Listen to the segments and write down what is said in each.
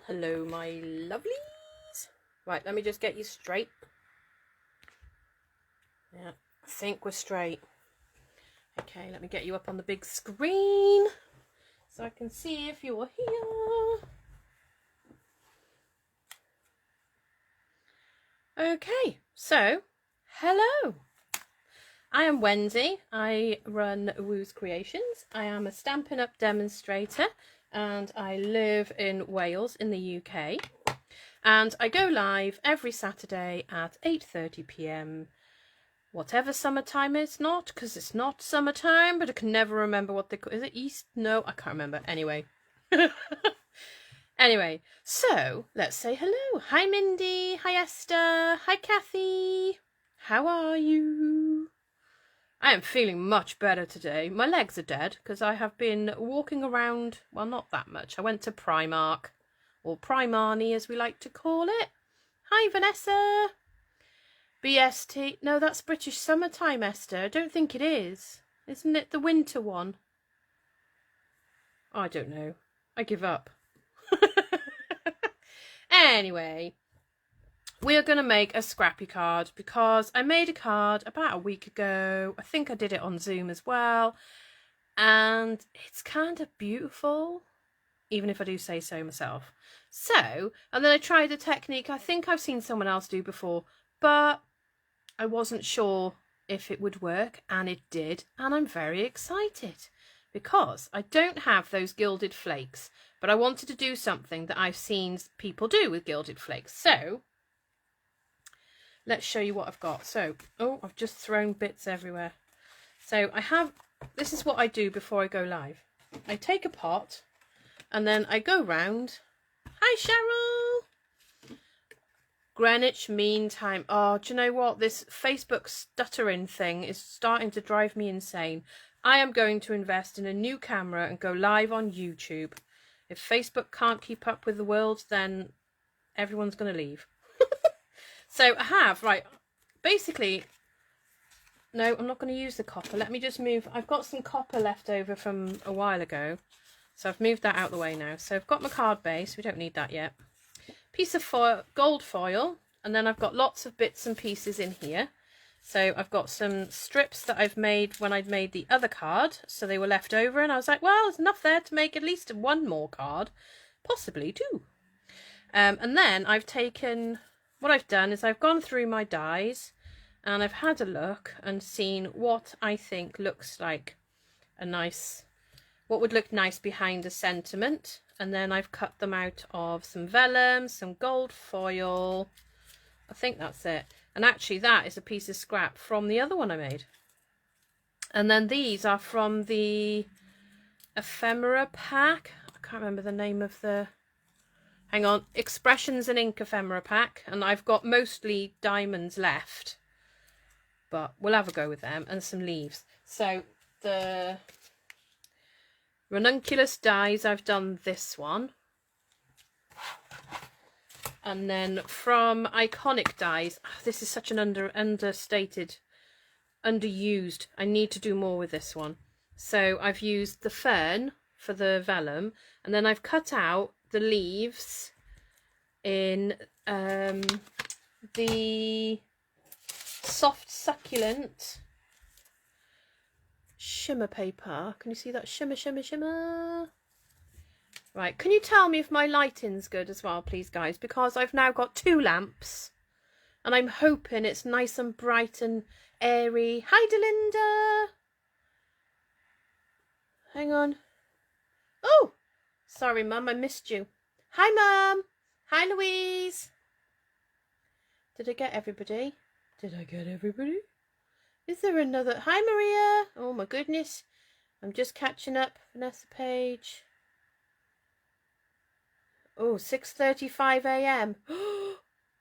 Hello, my lovelies. Right, let me just get you straight. Yeah, I think we're straight. Okay, let me get you up on the big screen so I can see if you're here. Okay, so, hello. I am Wendy. I run Woo's Creations. I am a Stampin' Up demonstrator and I live in Wales in the UK. And I go live every Saturday at 8:30 p.m. whatever summertime it's not, because it's not summertime, but I can never remember what they call it. Is it East? No, I can't remember. Anyway. Anyway, so let's say hello. Hi Mindy. Hi Esther. Hi Kathy. How are you? I am feeling much better today. My legs are dead because I have been walking around, well, not that much. I went to Primark, or Primarni as we like to call it. Hi Vanessa. BST. No, that's British summertime, Esther. I don't think it is. Isn't it the winter one? I don't know. I give up. Anyway, we are going to make a scrappy card because I made a card about a week ago. I think I did it on Zoom as well. And it's kind of beautiful, even if I do say so myself. So, and then I tried a technique I think I've seen someone else do before, but I wasn't sure if it would work, and it did, and I'm very excited because I don't have those gilded flakes, but I wanted to do something that I've seen people do with gilded flakes. So let's show you what I've got. So, oh, I've just thrown bits everywhere. So I have, this is what I do before I go live. I take a pot and then I go round. Hi Cheryl! Greenwich Mean Time. Oh, do you know what? This Facebook stuttering thing is starting to drive me insane. I am going to invest in a new camera and go live on YouTube. If Facebook can't keep up with the world, then everyone's going to leave. So I have, right, basically, no, I'm not going to use the copper. Let me just move. I've got some copper left over from a while ago. So I've moved that out of the way now. So I've got my card base. We don't need that yet. Piece of foil, gold foil, and then I've got lots of bits and pieces in here. So I've got some strips that I've made when I'd made the other card, so they were left over, and I was like, well, there's enough there to make at least one more card, possibly two. And then I've taken, what I've done is I've gone through my dies and I've had a look and seen what I think looks like a nice, what would look nice behind a sentiment. And then I've cut them out of some vellum, some gold foil. I think that's it. And actually that is a piece of scrap from the other one I made. And then these are from the ephemera pack. I can't remember the name of the... Hang on. Expressions and Ink ephemera pack. And I've got mostly diamonds left. But we'll have a go with them. And some leaves. So the... ranunculus dies, I've done this one. And then from Iconic dies, oh, this is such an understated, underused. I need to do more with this one. So I've used the fern for the vellum, and then I've cut out the leaves in the soft succulent shimmer paper. Can you see that shimmer, shimmer, shimmer? Right, can you tell me if my lighting's good as well, please, guys? Because I've now got two lamps, and I'm hoping it's nice and bright and airy. Hi, Delinda. Hang on. Oh, sorry, Mum, I missed you. Hi, Mum. Hi, Louise. Did I get everybody? Did I get everybody? Is there another? Hi, Maria. Oh, my goodness. I'm just catching up. Vanessa Page. Oh, 6:35 a.m.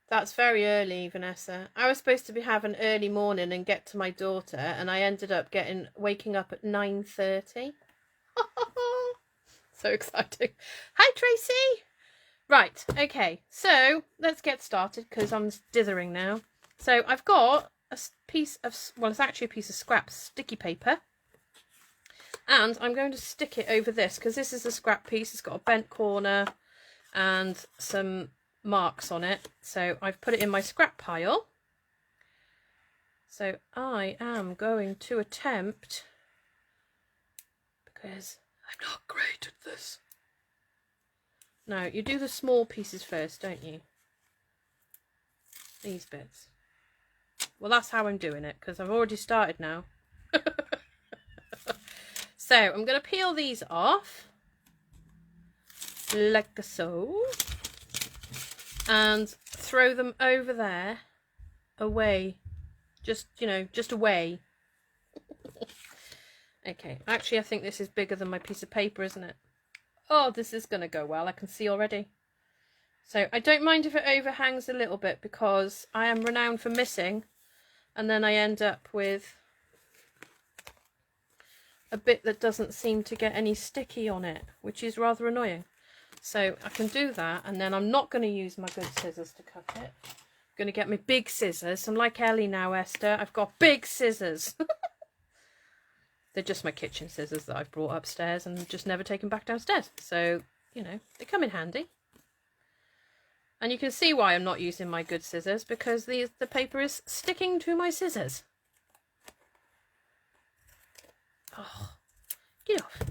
That's very early, Vanessa. I was supposed to be having early morning and get to my daughter, and I ended up waking up at 9:30. So exciting. Hi, Tracy. Right, okay. So let's get started because I'm dithering now. So I've got a piece of, well, it's actually a piece of scrap sticky paper, and I'm going to stick it over this because this is a scrap piece. It's got a bent corner. and some marks on it. So I've put it in my scrap pile. So I am going to attempt, because I'm not great at this. Now, you do the small pieces first, don't you? These bits. Well, that's how I'm doing it, because I've already started now. So, I'm going to peel these off. Like so. And throw them over there. Away. Just, you know, just away. Okay, actually I think this is bigger than my piece of paper, isn't it? Oh, this is going to go well, I can see already. So I don't mind if it overhangs a little bit, because I am renowned for missing, and then I end up with a bit that doesn't seem to get any sticky on it, which is rather annoying. So I can do that, and then I'm not going to use my good scissors to cut it. I'm going to get my big scissors. I'm like Ellie now, Esther. I've got big scissors. They're just my kitchen scissors that I've brought upstairs and just never taken back downstairs. So, you know, they come in handy. And you can see why I'm not using my good scissors, because the paper is sticking to my scissors. Oh, get off.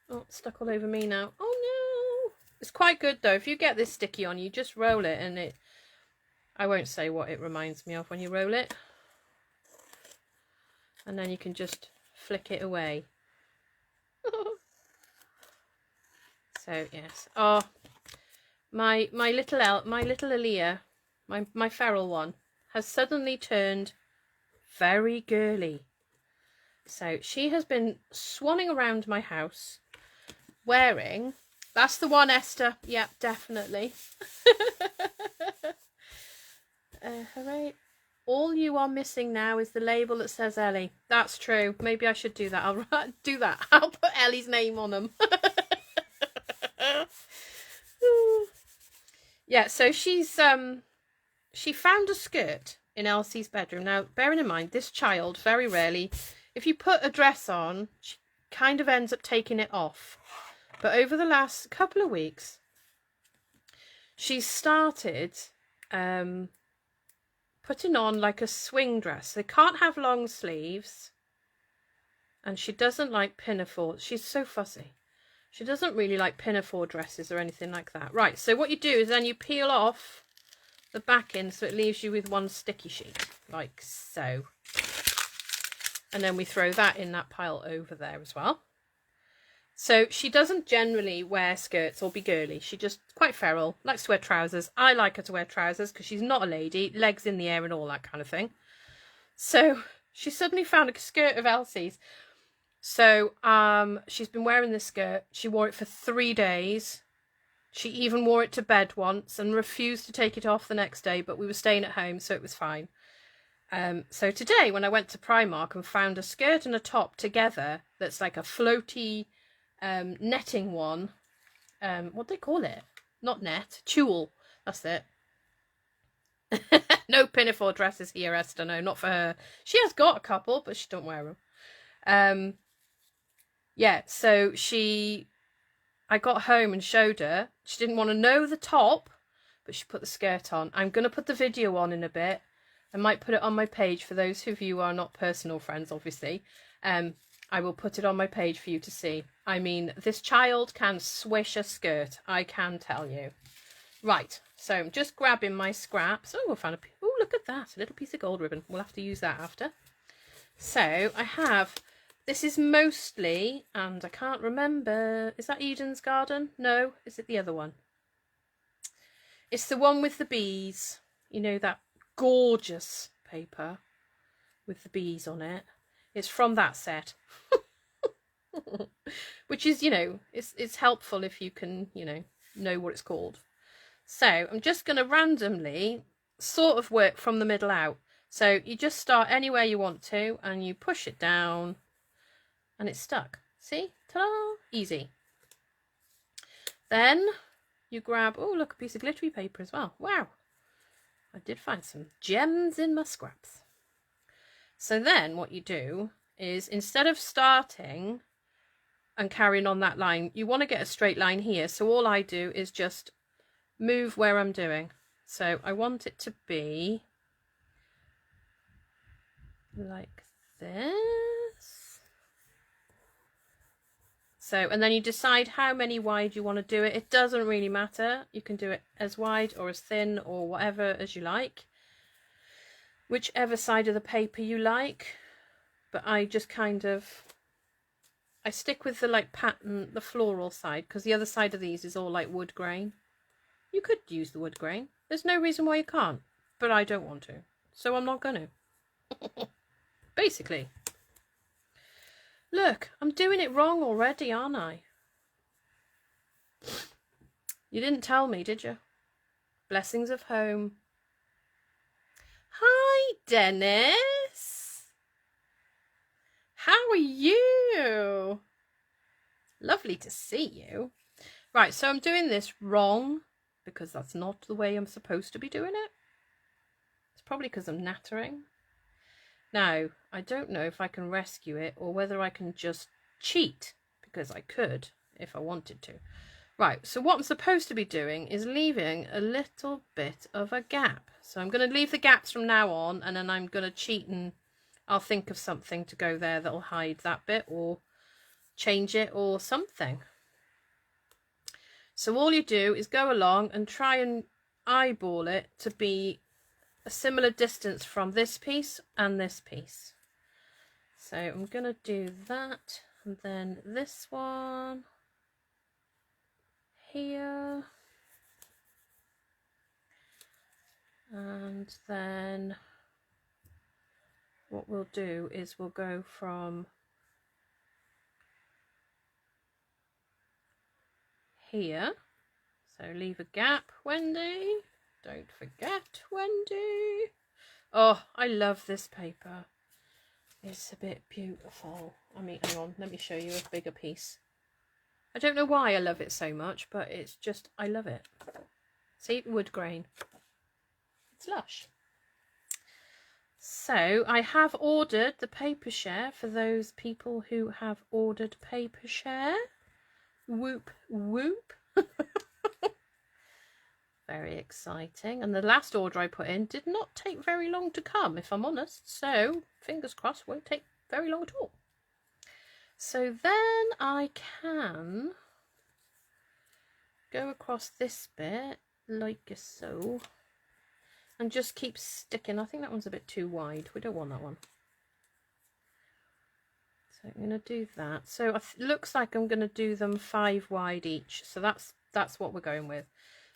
Oh, it's stuck all over me now. Oh no. It's quite good though. If you get this sticky on, you just roll it and it... I won't say what it reminds me of when you roll it. And then you can just flick it away. So yes. Oh, my little Aaliyah, my feral one, has suddenly turned very girly. So she has been swanning around my house wearing... That's the one, Esther. Yep, definitely. Hooray. All you are missing now is the label that says Ellie. That's true. Maybe I should do that. I'll do that. I'll put Ellie's name on them. Yeah, so she found a skirt in Elsie's bedroom. Now, bearing in mind, this child, very rarely, if you put a dress on, she kind of ends up taking it off. But over the last couple of weeks, she's started putting on like a swing dress. They can't have long sleeves, and she doesn't like pinafore. She's so fussy. She doesn't really like pinafore dresses or anything like that. Right, so what you do is then you peel off the backing so it leaves you with one sticky sheet, like so. And then we throw that in that pile over there as well. So she doesn't generally wear skirts or be girly. She just quite feral, likes to wear trousers. I like her to wear trousers because she's not a lady, legs in the air and all that kind of thing. So she suddenly found a skirt of Elsie's. So she's been wearing this skirt. She wore it for 3 days. She even wore it to bed once and refused to take it off the next day, but we were staying at home, so it was fine. So today, when I went to Primark and found a skirt and a top together that's like a floaty netting one, what do they call it? Not net, tulle. That's it. No pinafore dresses here, Esther. No, not for her. She has got a couple, but she don't wear them. Yeah, so I got home and showed her. She didn't want to know the top, but she put the skirt on. I'm going to put the video on in a bit. I might put it on my page for those of you who are not personal friends, obviously. I will put it on my page for you to see. I mean, this child can swish a skirt, I can tell you. Right, so I'm just grabbing my scraps. Oh, I found oh, look at that, a little piece of gold ribbon. We'll have to use that after. So I have, this is mostly, and I can't remember, is that Eden's Garden? No, is it the other one? It's the one with the bees. You know, that gorgeous paper with the bees on it. It's from that set. Which is, you know, it's helpful if you can, you know what it's called. So I'm just going to randomly sort of work from the middle out. So you just start anywhere you want to and you push it down and it's stuck. See? Ta-da! Easy. Then you grab, oh look, a piece of glittery paper as well. Wow. I did find some gems in my scraps. So then what you do is, instead of starting and carrying on that line. You want to get a straight line here. So all I do is just move where I'm doing. So I want it to be like this. So, and then you decide how many wide you want to do it. It doesn't really matter. You can do it as wide or as thin or whatever as you like. Whichever side of the paper you like. But I just kind of, I stick with the like pattern, the floral side, because the other side of these is all like wood grain. You could use the wood grain. There's no reason why you can't, but I don't want to. So I'm not going to. Basically. Look, I'm doing it wrong already, aren't I? You didn't tell me, did you? Blessings of home. Hi, Dennis. How are you? Lovely to see you. Right, so I'm doing this wrong because that's not the way I'm supposed to be doing it. It's probably because I'm nattering. Now, I don't know if I can rescue it or whether I can just cheat, because I could if I wanted to. Right, so what I'm supposed to be doing is leaving a little bit of a gap. So I'm going to leave the gaps from now on, and then I'm going to cheat and I'll think of something to go there that'll hide that bit or change it or something. So all you do is go along and try and eyeball it to be a similar distance from this piece and this piece. So I'm going to do that, and then this one here, and then what we'll do is we'll go from here, so leave a gap, Wendy. Don't forget, Wendy. Oh, I love this paper. It's a bit beautiful. I mean, hang on, let me show you a bigger piece. I don't know why I love it so much, but it's just, I love it. See, wood grain. It's lush. So, I have ordered the paper share for those people who have ordered paper share. Whoop, whoop. Very exciting. And the last order I put in did not take very long to come, if I'm honest. So, fingers crossed, won't take very long at all. So then I can go across this bit, like so, and just keep sticking. I think that one's a bit too wide. We don't want that one. So I'm going to do that. So it looks like I'm going to do them 5 wide each. So that's what we're going with.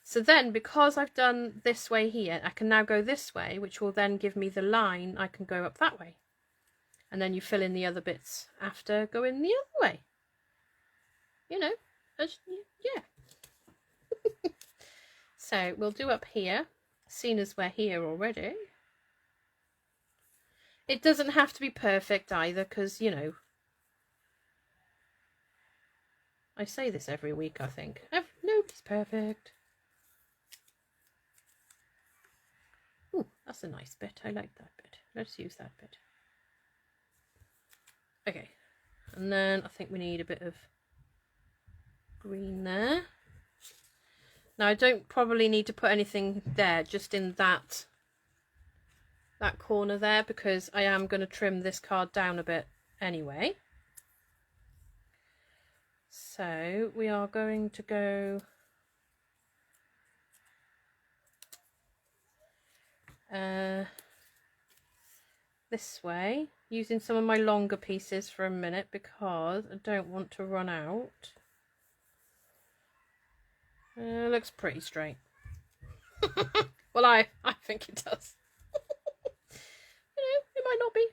So then, because I've done this way here, I can now go this way, which will then give me the line. I can go up that way. And then you fill in the other bits after going the other way. You know, yeah. So we'll do up here, seeing as we're here already. It doesn't have to be perfect either, because, you know, I say this every week, I think. Nobody's perfect. Ooh, that's a nice bit. I like that bit. Let's use that bit. Okay, and then I think we need a bit of green there. Now I don't probably need to put anything there, just in that corner there, because I am going to trim this card down a bit anyway. So we are going to go this way, using some of my longer pieces for a minute because I don't want to run out. Looks pretty straight. Well, I think it does. You know, it might not be.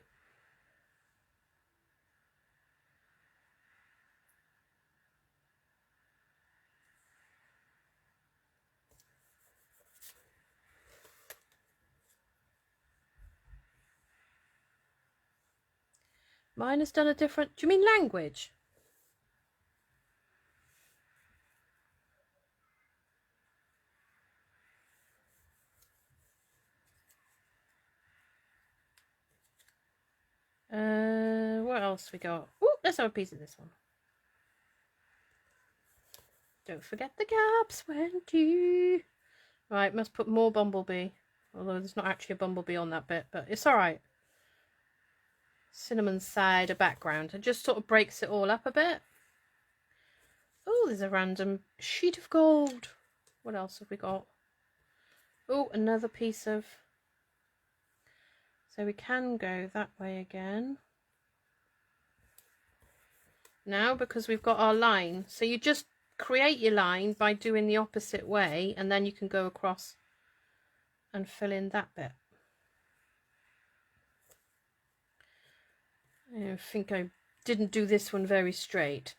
Mine has done a different... Do you mean language? What else we got? Ooh, let's have a piece of this one. Don't forget the gaps, Wendy. Right, must put more bumblebee. Although there's not actually a bumblebee on that bit, but it's alright. Cinnamon cider background. It just sort of breaks it all up a bit. Oh, there's a random sheet of gold. What else have we got? Oh, another piece of... So we can go that way again. Now, because we've got our line. So you just create your line by doing the opposite way, and then you can go across and fill in that bit. I think I didn't do this one very straight.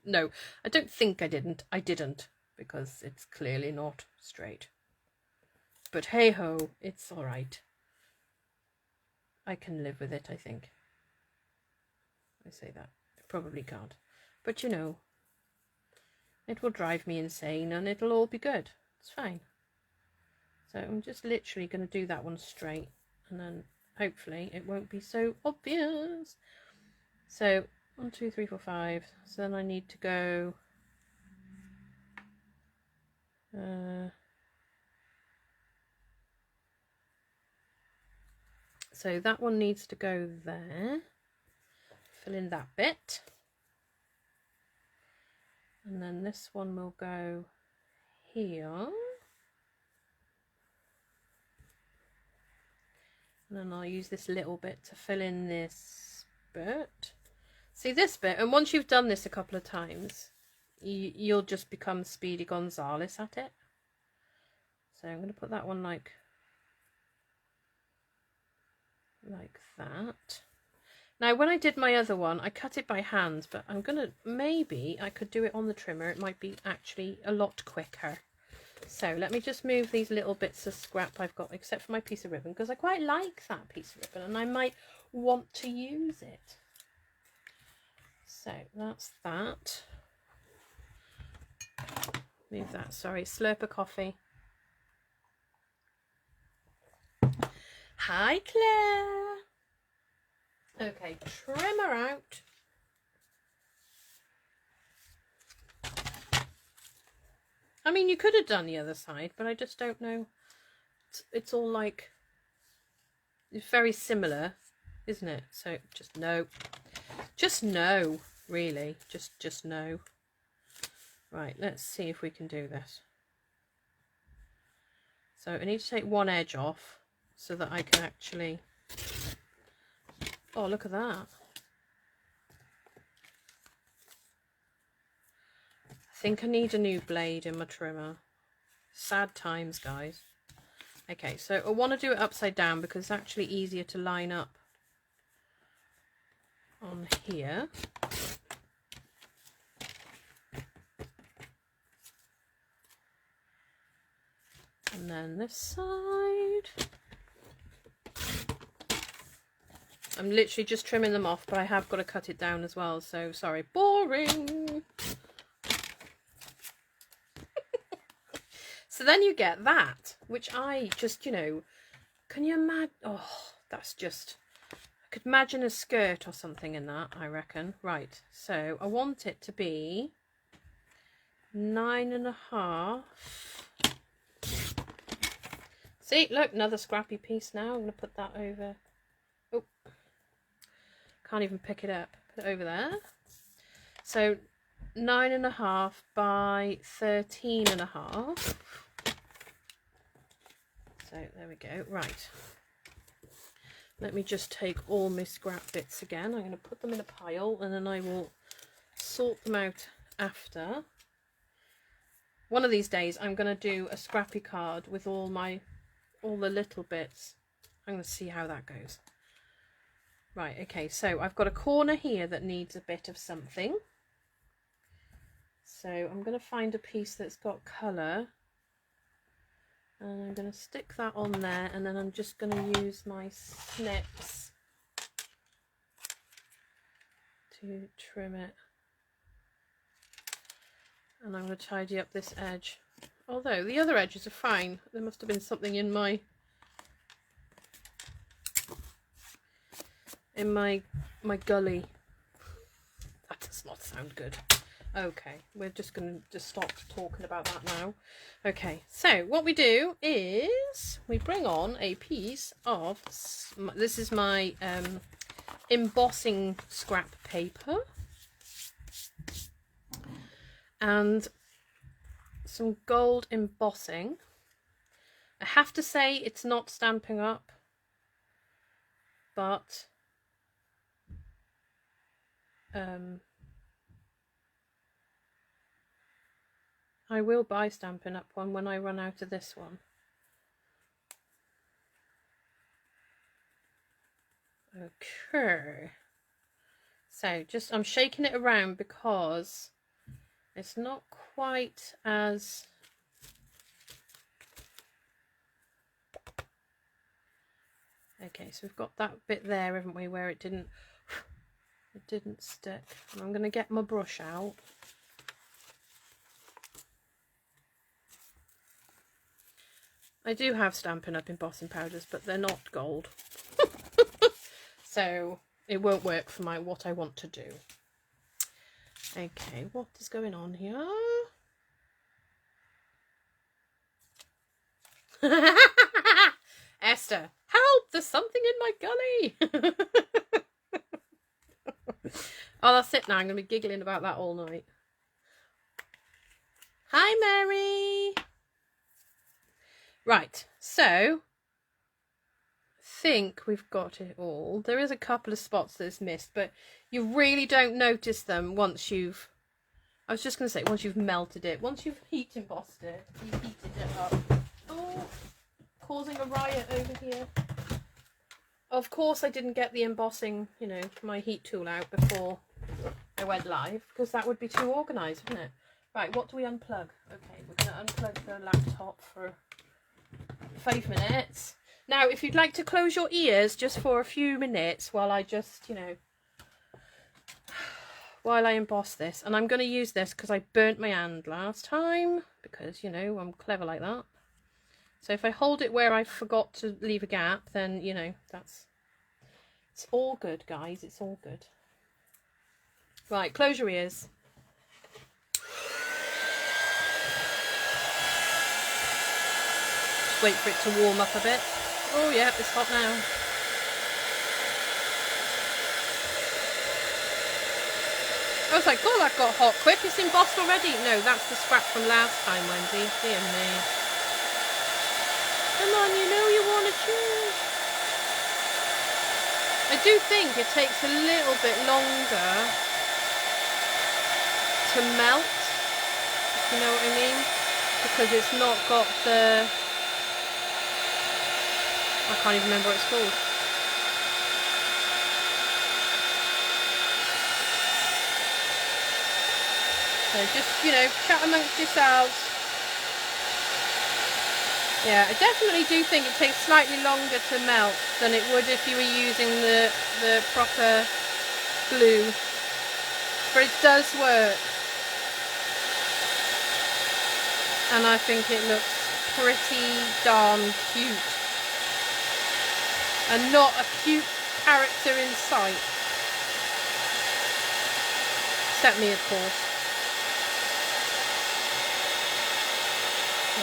No, I don't think I didn't. I didn't, because it's clearly not straight. But hey ho, it's all right. I can live with it, I think. I say that. I probably can't. But you know, it will drive me insane and it'll all be good. It's fine. So I'm just literally going to do that one straight, and then hopefully it won't be so obvious. So 1, 2, 3, 4, 5. So then I need to go so that one needs to go there. Fill in that bit. And then this one will go here. And then I'll use this little bit to fill in this bit. See this bit, and once you've done this a couple of times, you'll just become Speedy Gonzales at it. So I'm going to put that one like that. Now, when I did my other one, I cut it by hand, but I'm going to, maybe I could do it on the trimmer. It might be actually a lot quicker. So let me just move these little bits of scrap I've got, except for my piece of ribbon, because I quite like that piece of ribbon and I might want to use it. So that's that. Move that, sorry, slurp a coffee. Hi, Claire. Okay, trimmer out. I mean, you could have done the other side, but I just don't know. It's all like, it's very similar, isn't it? So just no, really, just no. Right, let's see if we can do this. So I need to take one edge off so that I can actually, oh, look at that. I think I need a new blade in my trimmer. Sad times, guys. Okay, so I want to do it upside down because it's actually easier to line up on here. And then this side. I'm literally just trimming them off, but I have got to cut it down as well, so sorry. Boring! So then you get that, which I just, you know, can you imagine? Oh, that's just, I could imagine a skirt or something in that, I reckon. Right, so I want it to be 9.5. See, look, another scrappy piece now. I'm going to put that over. Oh, can't even pick it up. Put it over there. So 9.5 by 13.5. So there we go. Right. Let me just take all my scrap bits again. I'm going to put them in a pile and then I will sort them out after. One of these days I'm going to do a scrappy card with all the little bits. I'm going to see how that goes. Right, okay, so I've got a corner here that needs a bit of something. So I'm going to find a piece that's got colour. And I'm going to stick that on there, and then I'm just going to use my snips to trim it. And I'm going to tidy up this edge. Although the other edges are fine. There must have been something in my gully. That does not sound good. Okay, we're just going to stop talking about that now. Okay, so what we do is we bring on a piece of, this is my embossing scrap paper, and some gold embossing. I have to say it's not Stampin' Up, but I will buy Stampin' Up one when I run out of this one. Okay, so just I'm shaking it around because it's not quite as okay, so we've got that bit there, haven't we, where it didn't stick. And I'm going to get my brush out. I do have Stampin' Up embossing powders, but they're not gold. So it won't work for what I want to do. Okay, what is going on here? Esther, help! There's something in my gully! Oh, that's it now. I'm going to be giggling about that all night. Hi, Mary! Right, so I think we've got it all. There is a couple of spots that's missed, but you really don't notice them once you've, I was just going to say, once you've melted it. Once you've heat embossed it, you've heated it up. Oh, causing a riot over here. Of course I didn't get the embossing, you know, my heat tool out before I went live, because that would be too organised, wouldn't it? Right, what do we unplug? Okay, we're going to unplug the laptop for 5 minutes. Now, if you'd like to close your ears just for a few minutes while I just, you know, while I emboss this. And I'm going to use this because I burnt my hand last time, because, you know, I'm clever like that. So if I hold it where I forgot to leave a gap, then, you know, it's all good, guys. It's all good. Right, close your ears. Wait for it to warm up a bit. Oh yeah, it's hot now. I was like, oh, that got hot quick. It's embossed already. No, that's the scrap from last time, Wendy. Dear me. Come on, you know you want to choose. I do think it takes a little bit longer to melt, if you know what I mean, because it's not got the, I can't even remember what it's called. So just, you know, chat amongst yourselves. Yeah, I definitely do think it takes slightly longer to melt than it would if you were using the proper glue. But it does work. And I think it looks pretty darn cute. And not a cute character in sight. Except me, of course.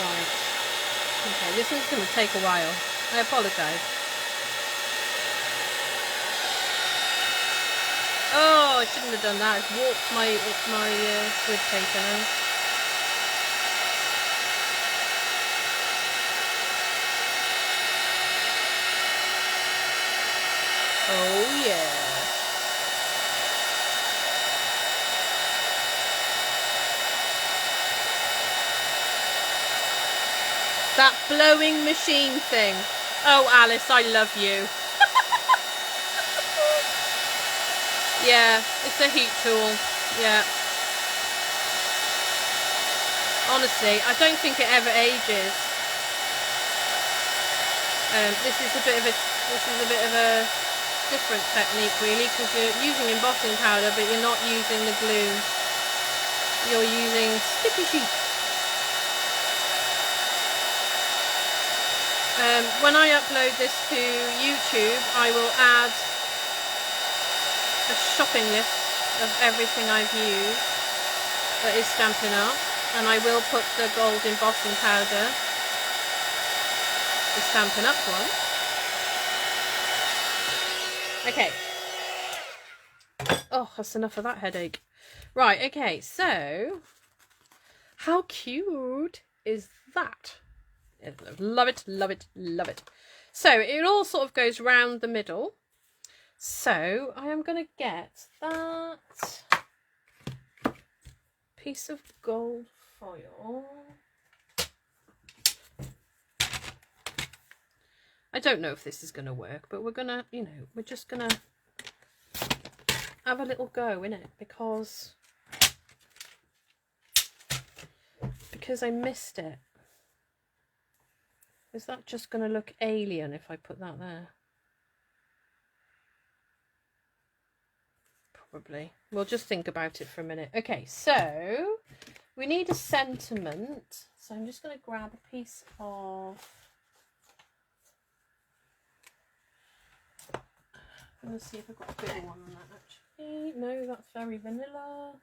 Right. Okay, this is going to take a while. I apologise. Oh, I shouldn't have done that. I've warped my grid paper now. Oh yeah. That blowing machine thing. Oh, Alice, I love you. Yeah, it's a heat tool. Yeah. Honestly, I don't think it ever ages. This is a bit of a different technique, really, because you're using embossing powder, but you're not using the glue. You're using sticky sheet. When I upload this to YouTube, I will add a shopping list of everything I've used. that is Stampin' Up, and I will put the gold embossing powder, the Stampin' Up one. Okay. Oh, that's enough of that headache. Right, okay, so how cute is that? Love it, love it, love it. So it all sort of goes round the middle. So I am going to get that piece of gold foil. I don't know if this is going to work, but we're going to, you know, we're just going to have a little go in it because I missed it. Is that just going to look alien if I put that there? Probably. We'll just think about it for a minute. Okay, so we need a sentiment. So I'm just going to grab a piece of... Let's see if I've got a bigger one on that actually. No, that's very vanilla.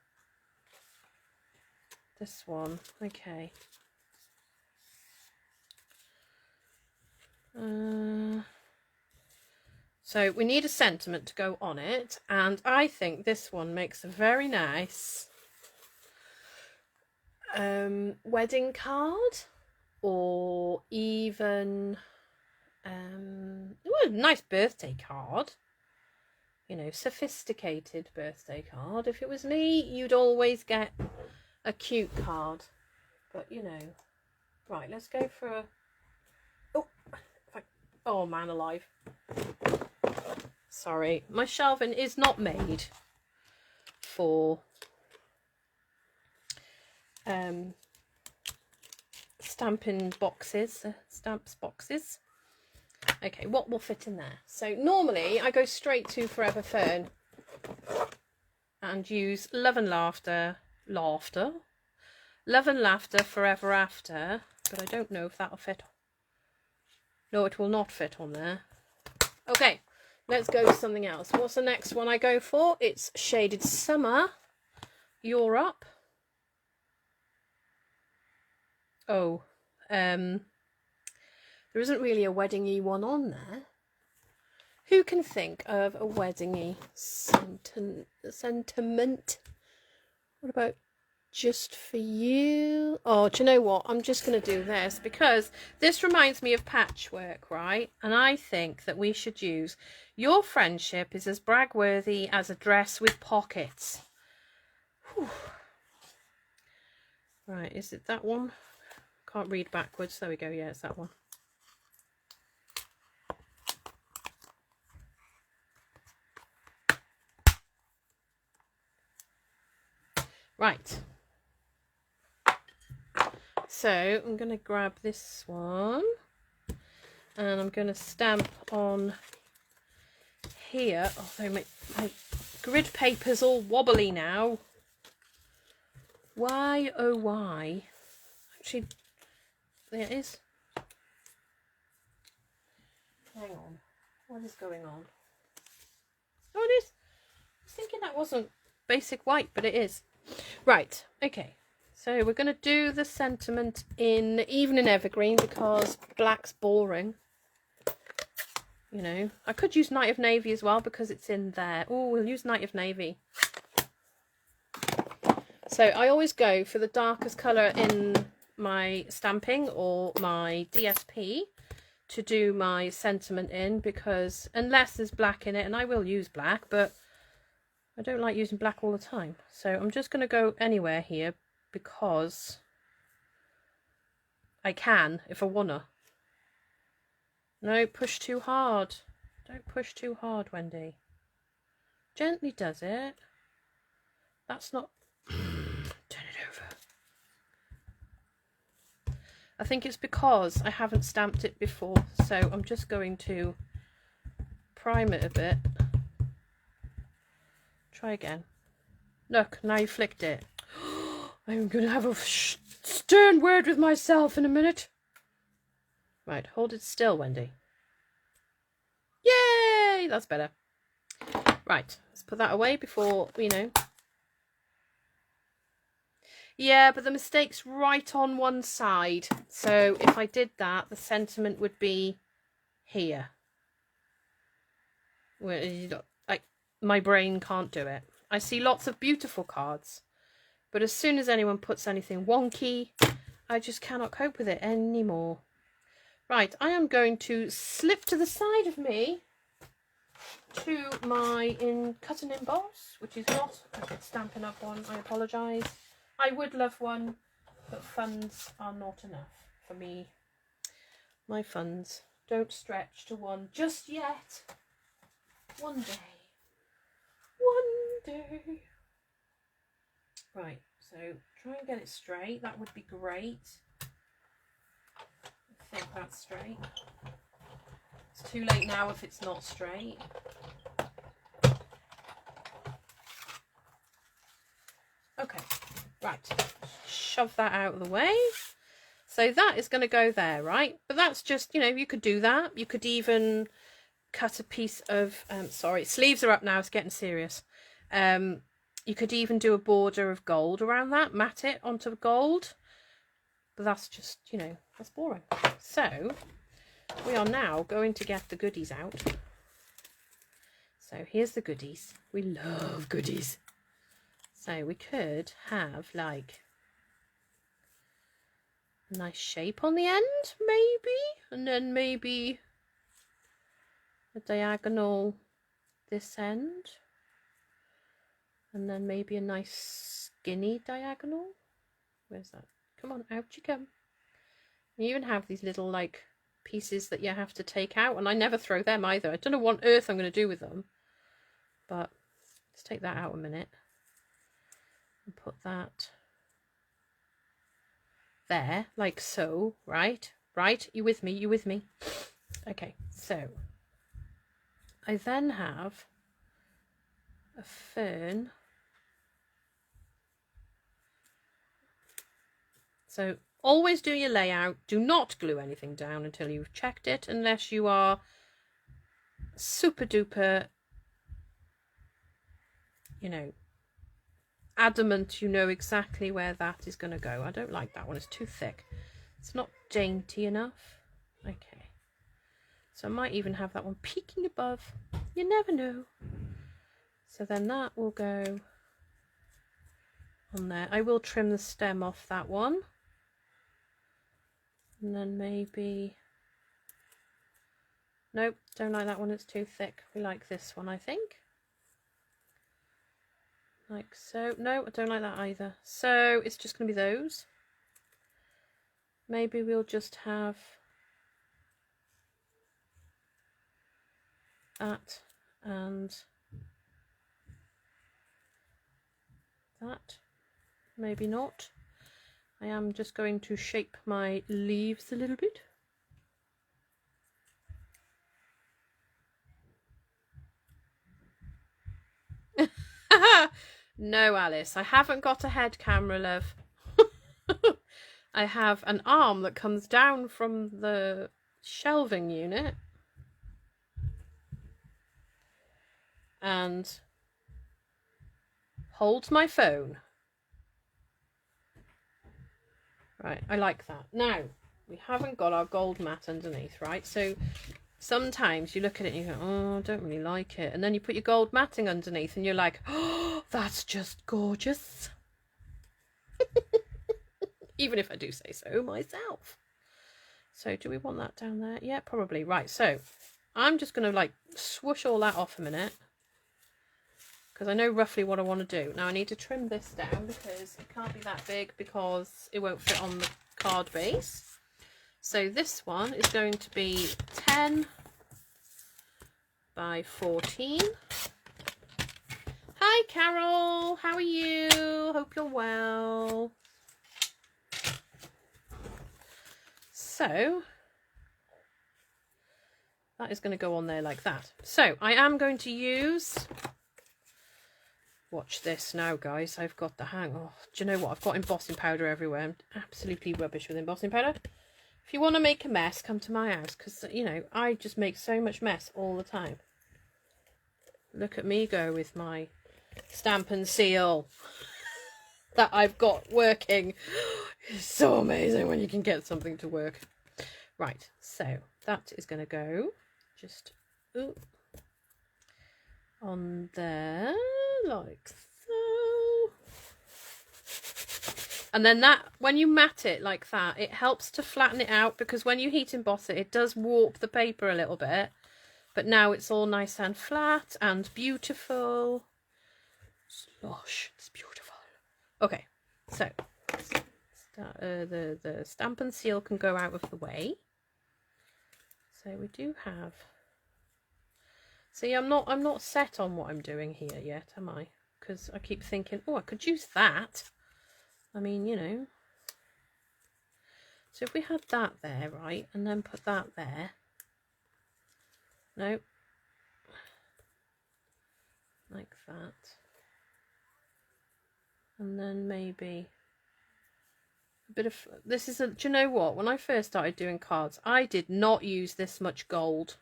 This one, okay. So we need a sentiment to go on it, and I think this one makes a very nice wedding card, or even well, a nice birthday card. You know, sophisticated birthday card. If it was me, you'd always get a cute card, but you know. Right, let's go for a... Oh man alive. Sorry, my shelving is not made for stamping boxes, stamps boxes. Okay, what will fit in there? So normally I go straight to Forever Fern and use Love and Laughter, Love and Laughter Forever After, but I don't know if that'll fit. No, it will not fit on there. Okay, let's go to something else. What's the next one I go for? It's Shaded Summer. You're up. Oh, there isn't really a wedding-y one on there. Who can think of a wedding-y sentiment? What about Just For You? Oh, do you know what? I'm just going to do this because this reminds me of patchwork, right? And I think that we should use Your Friendship is as bragworthy as a dress with pockets. Whew. Right, is it that one? Can't read backwards. There we go. Yeah, it's that one. Right. So I'm going to grab this one and I'm going to stamp on here. Although my grid paper's all wobbly now. Why, oh why? Actually, there it is. Hang on. What is going on? Oh, it is. I was thinking that wasn't basic white, but it is. Right, okay. So we're going to do the sentiment in Evening Evergreen because black's boring. You know, I could use Night of Navy as well because it's in there. Oh, we'll use Night of Navy. So I always go for the darkest colour in my stamping or my DSP to do my sentiment in, because unless there's black in it, and I will use black, but I don't like using black all the time. So I'm just going to go anywhere here because I can if I wanna. No, push too hard. Don't push too hard, Wendy. Gently does it. That's not... Turn it over. I think it's because I haven't stamped it before, so I'm just going to prime it a bit. Try again. Look, now you flicked it. I'm going to have a stern word with myself in a minute. Right, hold it still, Wendy. Yay! That's better. Right, let's put that away before, you know. Yeah, but the mistake's right on one side. So if I did that, the sentiment would be here. Where like my brain can't do it. I see lots of beautiful cards, but as soon as anyone puts anything wonky, I just cannot cope with it anymore. Right, I am going to slip to the side of me to my cut and emboss, which is not a Stampin' Up! One. I apologise. I would love one, but funds are not enough for me. My funds don't stretch to one just yet. One day. One day. Right, so try and get it straight. That would be great. I think that's straight. It's too late now if it's not straight. Okay, right. Shove that out of the way. So that is going to go there, right? But that's just, you know, you could do that. You could even cut a piece of, sorry, sleeves are up now. It's getting serious. You could even do a border of gold around that, mat it onto gold. But that's just, you know, that's boring. So we are now going to get the goodies out. So here's the goodies. We love goodies. So we could have like a nice shape on the end, maybe. And then maybe a diagonal this end. And then maybe a nice skinny diagonal. Where's that? Come on, out you come. You even have these little like pieces that you have to take out, and I never throw them either. I don't know what on earth I'm going to do with them. But let's take that out a minute. And put that there, like so, right? Right? You with me? You with me? Okay, so I then have a fern. So always do your layout. Do not glue anything down until you've checked it, unless you are super duper, you know, adamant you know exactly where that is going to go. I don't like that one. It's too thick. It's not dainty enough. Okay. So I might even have that one peeking above. You never know. So then that will go on there. I will trim the stem off that one. And then maybe... Nope, don't like that one. It's too thick. We like this one, I think. Like so. No, I don't like that either. So it's just going to be those. Maybe we'll just have that and that. Maybe not. I am just going to shape my leaves a little bit. No, Alice, I haven't got a head camera, love. I have an arm that comes down from the shelving unit and holds my phone. Right, I like that. Now, we haven't got our gold mat underneath, right? So sometimes you look at it and you go, oh, I don't really like it. And then you put your gold matting underneath and you're like, oh, that's just gorgeous. Even if I do say so myself. So do we want that down there? Yeah, probably. Right, so I'm just going to like swoosh all that off a minute, because I know roughly what I want to do. Now I need to trim this down because it can't be that big because it won't fit on the card base. So this one is going to be 10 by 14. Hi Carol, how are you? Hope you're well. So that is going to go on there like that. So I am going to use, watch this now guys, I've got the hang. Oh, do you know what? I've got embossing powder everywhere. I'm absolutely rubbish with embossing powder. If you want to make a mess, come to my house, because, you know, I just make so much mess all the time. Look at me go with my stamp and seal. that I've got working. It's so amazing when you can get something to work. Right, so that is going to go just on there like so. And then that, when you mat it like that, it helps to flatten it out, because when you heat emboss it, it does warp the paper a little bit. But now it's all nice and flat and beautiful. Slosh, it's beautiful. Okay, so the stamp and seal can go out of the way. So we do have. See, I'm not set on what I'm doing here yet, am I? Because I keep thinking, oh, I could use that. I mean, you know. So if we had that there, right, and then put that there. No. Like that. And then maybe a bit of, this is a, do you know what? When I first started doing cards, I did not use this much gold.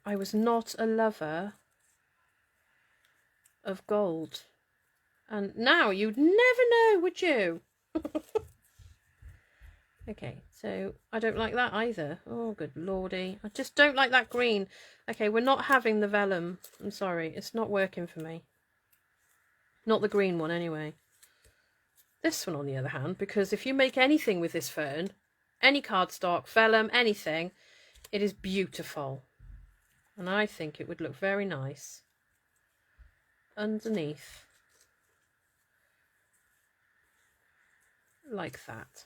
I was not a lover of gold. And now you'd never know, would you? Okay, so I don't like that either. Oh, good lordy. I just don't like that green. Okay, we're not having the vellum. I'm sorry, it's not working for me. Not the green one, anyway. This one, on the other hand, because if you make anything with this fern, any cardstock, vellum, anything, it is beautiful. And I think it would look very nice underneath. Like that.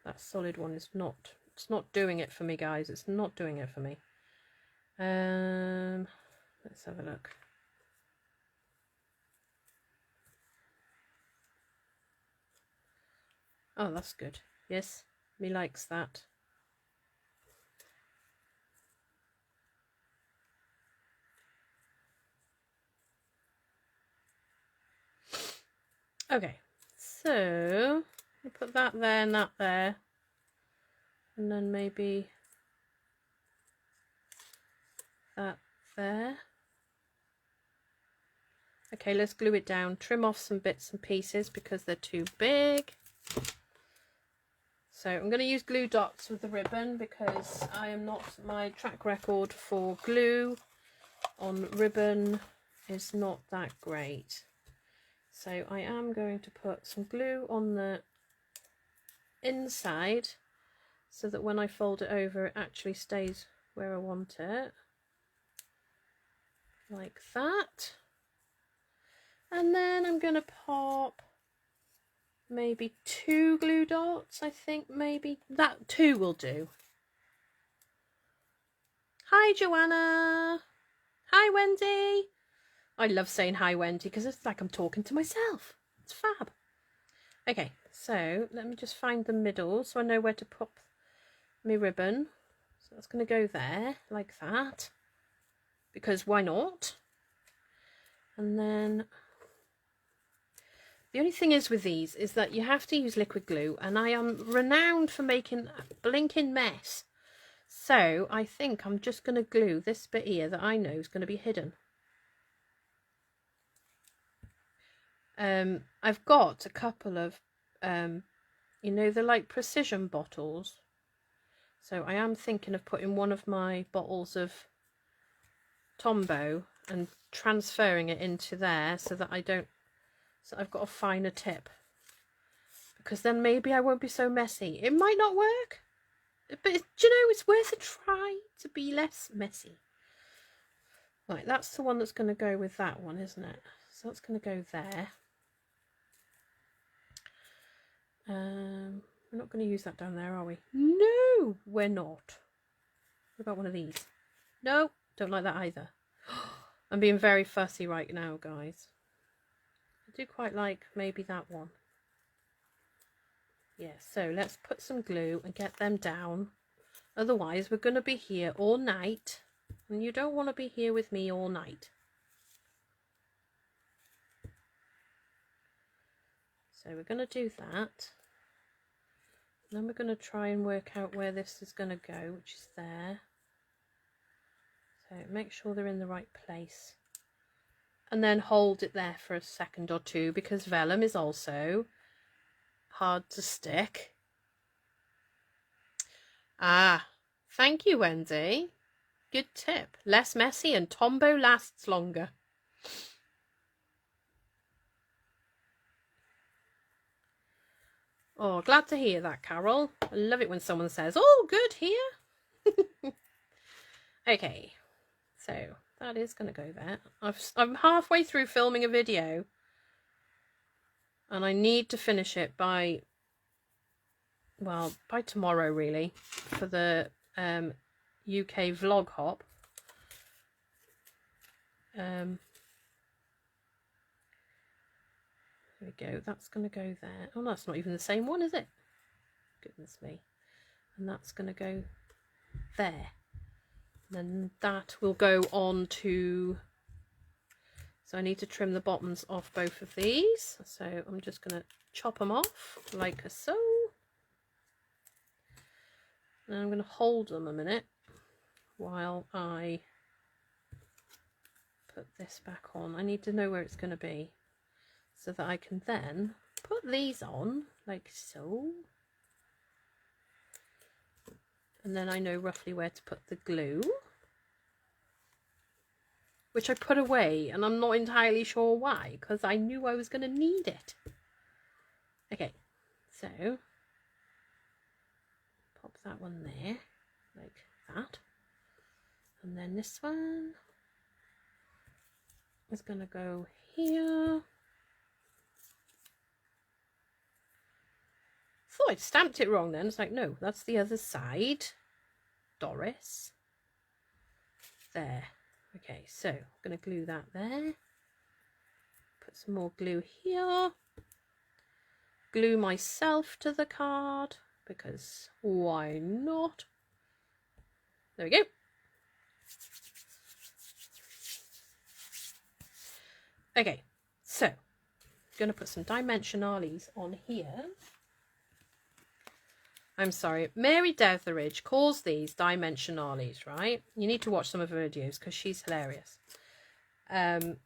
That solid one is not, it's not doing it for me, guys. It's not doing it for me. Let's have a look. Oh, that's good. Yes, me likes that. Okay, so we'll put that there and that there. And then maybe that there. Okay, let's glue it down. Trim off some bits and pieces because they're too big. So I'm going to use glue dots with the ribbon because I am not, my track record for glue on ribbon is not that great. So I am going to put some glue on the inside so that when I fold it over it actually stays where I want it. Like that. And then I'm going to pop maybe 2 glue dots. I think maybe that 2 will do. Hi Joanna. Hi Wendy. I love saying hi Wendy because it's like I'm talking to myself. It's fab. Okay, so let me just find the middle so I know where to pop my ribbon. So that's going to go there like that because why not? And then the only thing is with these is that you have to use liquid glue, and I am renowned for making a blinking mess. So I think I'm just going to glue this bit here that I know is going to be hidden. I've got a couple of, you know, they're like precision bottles. So I am thinking of putting one of my bottles of Tombow and transferring it into there so that I don't, so I've got a finer tip. Because then maybe I won't be so messy. It might not work, but do you know, it's worth a try to be less messy. Right, that's the one that's going to go with that one, isn't it? So that's going to go there. We're not going to use that down there, are we? No, we're not. What about one of these? No, don't like that either. I'm being very fussy right now, guys. I do quite like maybe that one. Yeah, so let's put some glue and get them down. Otherwise, we're going to be here all night. And you don't want to be here with me all night. So we're going to do that. Then we're going to try and work out where this is going to go, which is there. So make sure they're in the right place. and then hold it there for a second or two, because vellum is also hard to stick. Ah, thank you, Wendy. Good tip. Less messy and Tombow lasts longer. Oh, glad to hear that, Carol. I love it when someone says, oh, good here. Okay, so that is going to go there. I'm halfway through filming a video and I need to finish it by, well, by tomorrow really, for the UK vlog hop. There we go, that's going to go there. Oh, that's not even the same one, is it? Goodness me. And that's going to go there. And then that will go on to... So I need to trim the bottoms off both of these. So I'm just going to chop them off like so. And I'm going to hold them a minute while I put this back on. I need to know where it's going to be, so that I can then put these on like so. And then I know roughly where to put the glue, which I put away, and I'm not entirely sure why, because I knew I was going to need it. Okay, so pop that one there, like that. And then this one is going to go here. Thought I'd stamped it wrong then. It's like, no, that's the other side. Doris. There. Okay, so I'm going to glue that there. Put some more glue here. Glue myself to the card, because why not? There we go. Okay, so I'm going to put some dimensionalies on here. I'm sorry, Mary Detheridge calls these dimensionalies, right? You need to watch some of her videos because she's hilarious. And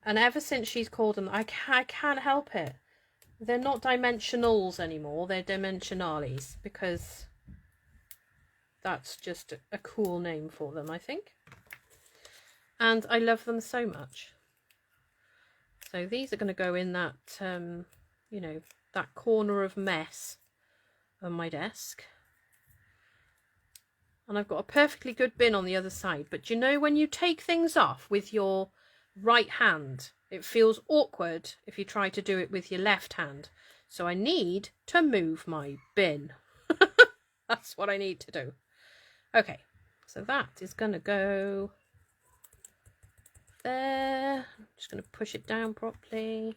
ever since she's called them, I can't help it. They're not dimensionals anymore, they're dimensionalies, because that's just a cool name for them, I think. And I love them so much. So these are going to go in that, you know, that corner of mess on my desk. And I've got a perfectly good bin on the other side. But you know, when you take things off with your right hand, it feels awkward if you try to do it with your left hand. So I need to move my bin. That's what I need to do. Okay, so that is going to go there. I'm just going to push it down properly.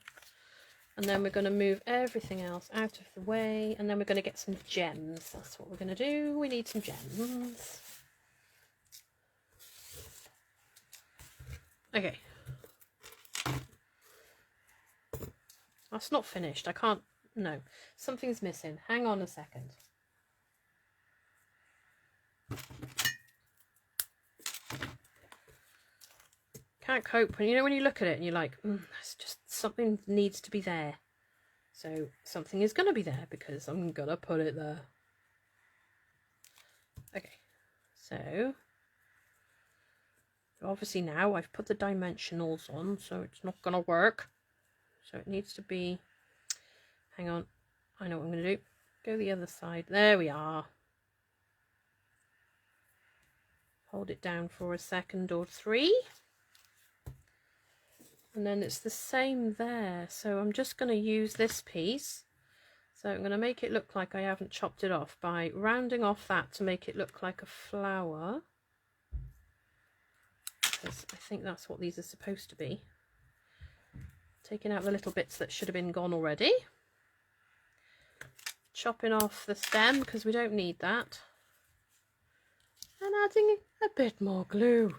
And then we're going to move everything else out of the way. And then we're going to get some gems. That's what we're going to do. We need some gems. Okay. That's not finished. I can't... No. Something's missing. Hang on a second. Can't cope when, you know, when you look at it and you're like, it's just something needs to be there. So something is going to be there because I'm going to put it there. Okay, so obviously now I've put the dimensionals on, so it's not going to work. So it needs to be, hang on, I know what I'm going to do. Go the other side. There we are. Hold it down for a second or three. And then it's the same there. So I'm just going to use this piece. So I'm going to make it look like I haven't chopped it off by rounding off that to make it look like a flower. Because I think that's what these are supposed to be. Taking out the little bits that should have been gone already. Chopping off the stem because we don't need that. And adding a bit more glue.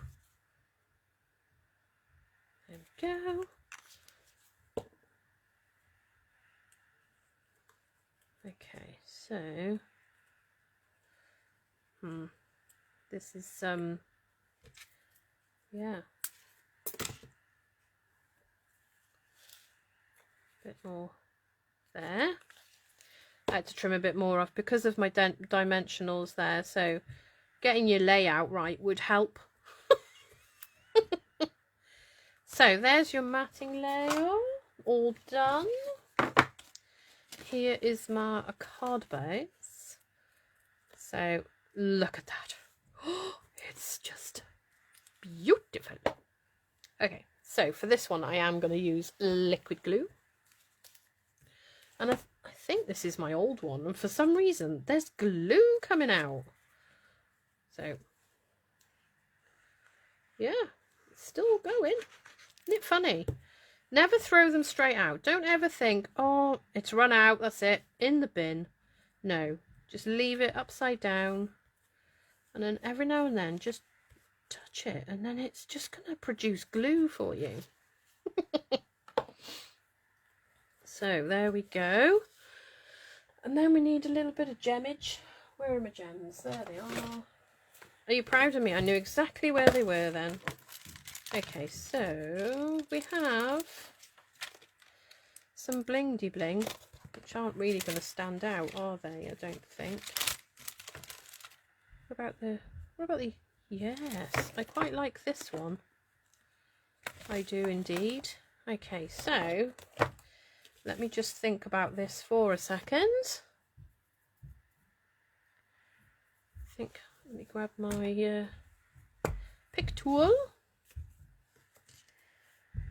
There we go. Okay, so this is yeah. bit more there. I had to trim a bit more off because of my dimensionals there, so getting your layout right would help. So there's your matting layer, all done. Here is my card base. So look at that. Oh, it's just beautiful. Okay, so for this one I am going to use liquid glue. And I think this is my old one, and for some reason there's glue coming out. So yeah, it's still going. Isn't it funny? Never throw them straight out. Don't ever think, oh, it's run out, that's it, in the bin. No, just leave it upside down, and then every now and then just touch it, and then it's just going to produce glue for you. So there we go. And then we need a little bit of gemmage. Where are my gems? There they are. Are you proud of me? I knew exactly where they were then. Okay, so we have some blingy bling, which aren't really going to stand out, are they? I don't think. What about the, yes, I quite like this one. I do indeed. Okay, so let me just think about this for a second. Let me grab my pick tool.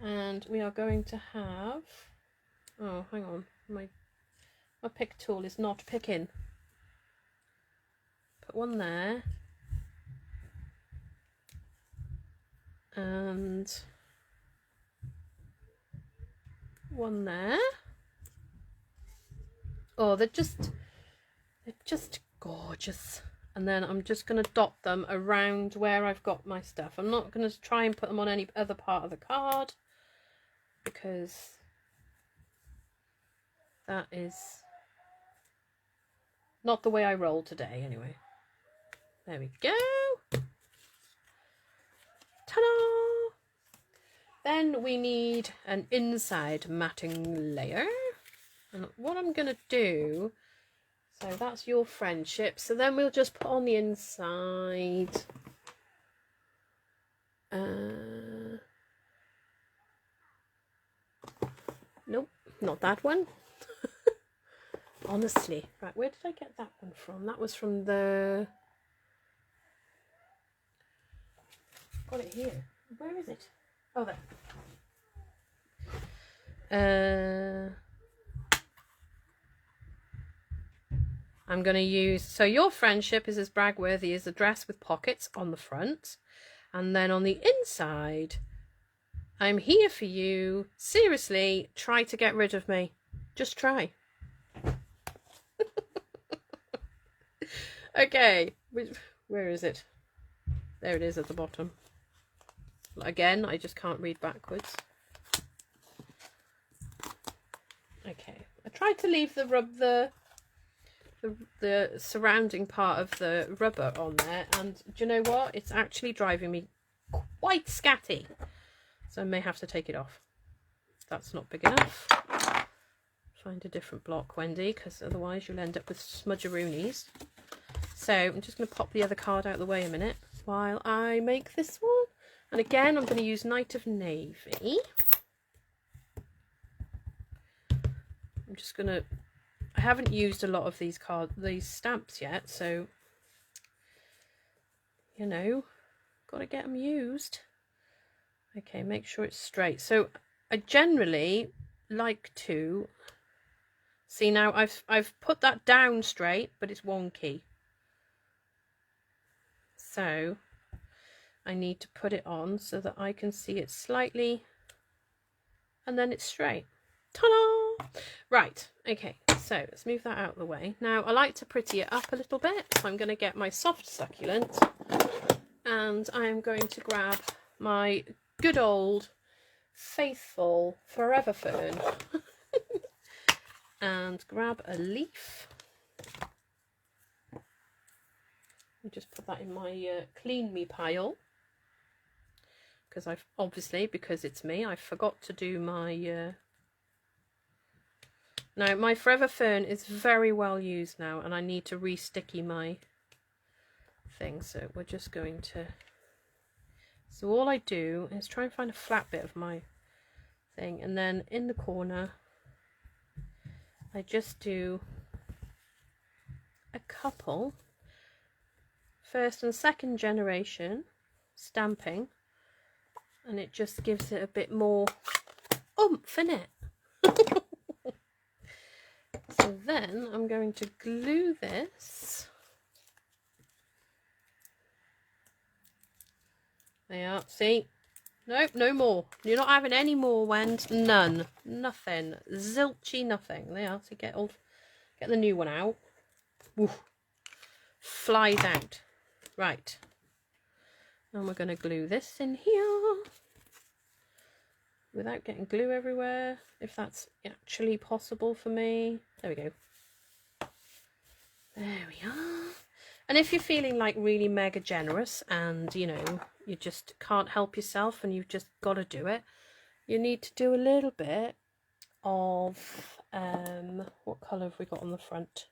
And we are going to have, oh, hang on, my pick tool is not picking. Put one there. And one there. Oh, they're just gorgeous. And then I'm just going to dot them around where I've got my stuff. I'm not going to try and put them on any other part of the card, because that is not the way I roll today anyway. There we go. Ta-da! Then we need an inside matting layer. And what I'm going to do, so that's your friendship. So then we'll just put on the inside. Nope, not that one. Honestly. Right, where did I get that one from? That was from the... Got it here. Where is it? Oh, there. I'm going to use... So your friendship is as bragworthy as a dress with pockets on the front. And then on the inside... I'm here for you. Seriously, try to get rid of me. Just try. Okay, where is it? There it is at the bottom. Again, I just can't read backwards. Okay, I tried to leave the surrounding part of the rubber on there, and do you know what? It's actually driving me quite scatty. So I may have to take it off. That's not big enough. Find a different block, Wendy, because otherwise you'll end up with smudgeroonies. So I'm just going to pop the other card out of the way a minute while I make this one. And again, I'm going to use Knight of Navy. I'm just going to... I haven't used a lot of these stamps yet, so, you know, got to get them used. Okay, make sure it's straight. So I generally like to see, now I've put that down straight, but it's wonky. So I need to put it on so that I can see it slightly, and then it's straight. Ta-da! Right, okay, so let's move that out of the way. Now I like to pretty it up a little bit, so I'm going to get my soft succulent, and I'm going to grab my good old faithful forever fern and grab a leaf. I'll just put that in my clean me pile, because because it's me, I forgot to do my Now, my Forever Fern is very well used now, and I need to re-sticky my thing. So we're just going to... So all I do is try and find a flat bit of my thing, and then in the corner, I just do a couple first and second generation stamping, and it just gives it a bit more oomph in it. So then I'm going to glue this. There you are. See? Nope, no more. You're not having any more, Wend. None. Nothing. Zilchy nothing. There you are. So get the new one out. Woof. Flies out. Right. And we're going to glue this in here without getting glue everywhere, if that's actually possible for me. There we go. There we are. And if you're feeling like really mega generous and, you know, you just can't help yourself and you've just got to do it, you need to do a little bit of, what colour have we got on the front?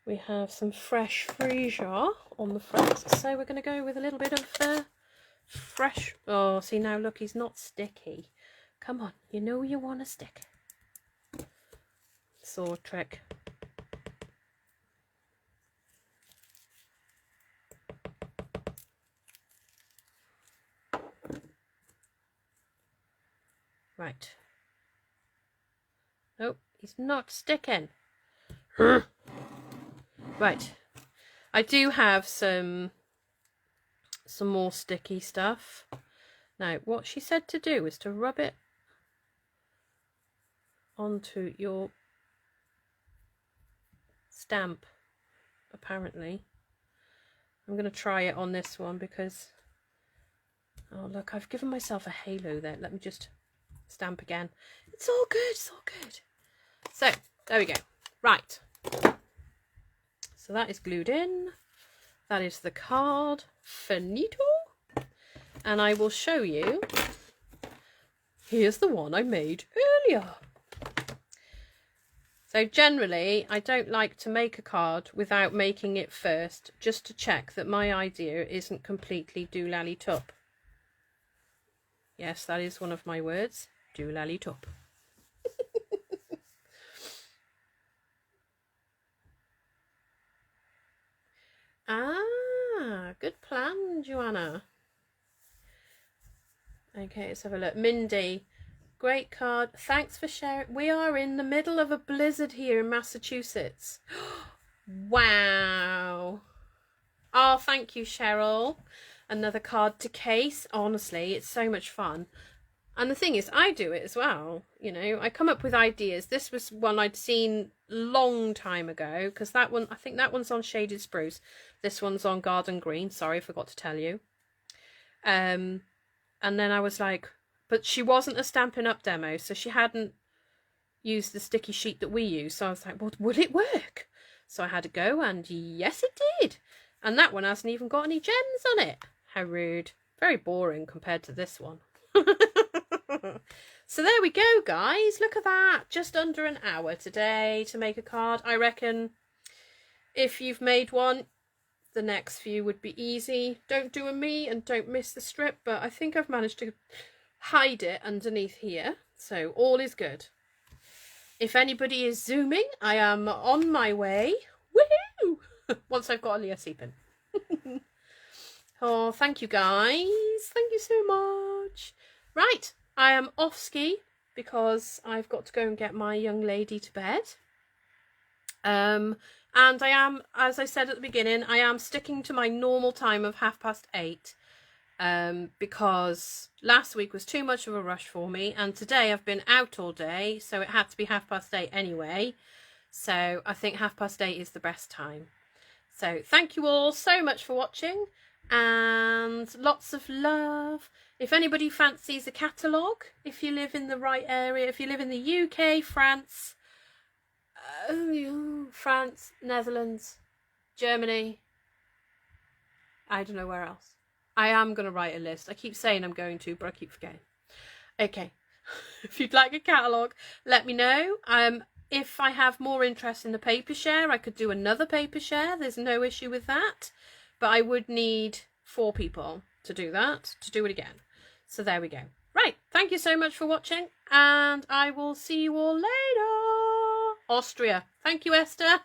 We have some fresh freesia on the front, so we're going to go with a little bit of the fresh... Oh, see now, look, he's not sticky. Come on, you know you want to stick. Sword trick. Right. Nope, he's not sticking. Right. I do have some more sticky stuff. Now, what she said to do is to rub it onto your stamp, apparently. I'm going to try it on this one because... Oh, look, I've given myself a halo there. Let me just stamp again. It's all good, it's all good. So, there we go. Right. So that is glued in. That is the card. Finito. And I will show you. Here's the one I made earlier. So generally, I don't like to make a card without making it first, just to check that my idea isn't completely doolally-tup. Yes, that is one of my words. Doolally-tup. Ah, good plan, Joanna. Okay, let's have a look. Mindy, great card. Thanks for sharing. We are in the middle of a blizzard here in Massachusetts. Wow. Oh, thank you, Cheryl. Another card to case. Honestly, it's so much fun. And the thing is, I do it as well. You know, I come up with ideas. This was one I'd seen long time ago, because that one, I think that one's on Shaded Spruce. This one's on Garden Green. Sorry, I forgot to tell you. And then I was like, but she wasn't a Stampin' Up demo, so she hadn't used the sticky sheet that we use. So I was like, well, will it work? So I had to go, and yes, it did. And that one hasn't even got any gems on it. How rude. Very boring compared to this one. So there we go, guys. Look at that. Just under an hour today to make a card. I reckon if you've made one, the next few would be easy. Don't do a me and don't miss the strip, but I think I've managed to hide it underneath here. So all is good. If anybody is zooming, I am on my way. Woohoo! Once I've got a Leah Seepin. Oh, thank you, guys. Thank you so much. Right, I am off ski because I've got to go and get my young lady to bed. And I am, as I said at the beginning, I am sticking to my normal time of 8:30. Because last week was too much of a rush for me, and today I've been out all day, so it had to be 8:30 anyway. So I think 8:30 is the best time. So thank you all so much for watching, and lots of love. If anybody fancies a catalogue, if you live in the right area, if you live in the UK, France, Netherlands, Germany, I don't know where else. I am going to write a list. I keep saying I'm going to, but I keep forgetting. Okay. If you'd like a catalogue, let me know. if I have more interest in the paper share, I could do another paper share. There's no issue with that. But I would need 4 people to do that, to do it again. So there we go. Right, thank you so much for watching, and I will see you all later. Austria. Thank you, Esther.